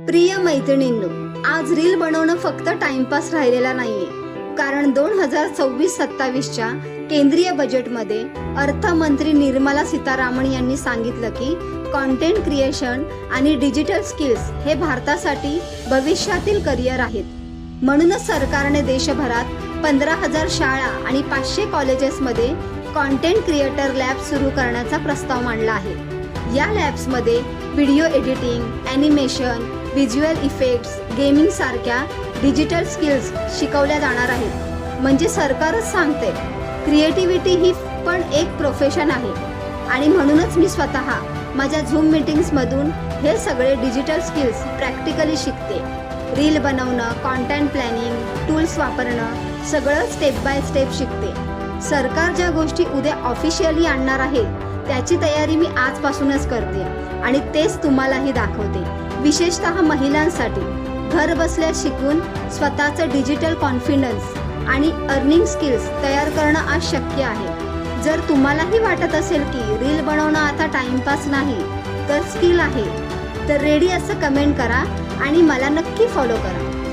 प्रिय मैत्रिणींनो, आज रील बनवणं फक्त टाइमपास राहिलेला नाहीये. कारण 2026-27च्या केंद्रीय बजेटमध्ये अर्थमंत्री निर्मला सीतारामन यांनी सांगितलं की कंटेंट क्रिएशन आणि डिजिटल स्किल्स हे भारतासाठी भविष्यातील करिअर आहेत. म्हणूनच सरकारने देशभरात 15,000 शाळा आणि 500 कॉलेजेसमध्ये कंटेंट क्रिएटर लॅब सुरू करण्याचा प्रस्ताव मांडला आहे. या लॅब्समध्ये video editing, animation, visual effects, gaming सारख्या डिजिटल स्किल्स शिकवल्या जाणार आहेत. म्हणजे सरकारच सांगते क्रिएटिव्हिटी ही पण एक प्रोफेशन आहे. आणि म्हणूनच मी स्वतः माझ्या झूम मीटिंग्समधून हे सगळे डिजिटल स्किल्स प्रॅक्टिकली शिकते. रील बनवणं, कंटेंट प्लॅनिंग, टूल्स वापरणं सगळं स्टेप बाय स्टेप शिकते. सरकार ज्या गोष्टी उद्या ऑफिशियली आणणार आहे त्याची तयारी मी आजपासूनच करते आणि तेच तुम्हालाही दाखवते. विशेषतः महिलांसाठी घर बसल्या शिकून स्वतःचं डिजिटल कॉन्फिडन्स आणि अर्निंग स्किल्स तयार करणं आज शक्य आहे. जर तुम्हालाही वाटत असेल की रील बनवणं आता टाइमपास नाही तर स्किल आहे, तर रेडी असं कमेंट करा आणि मला नक्की फॉलो करा.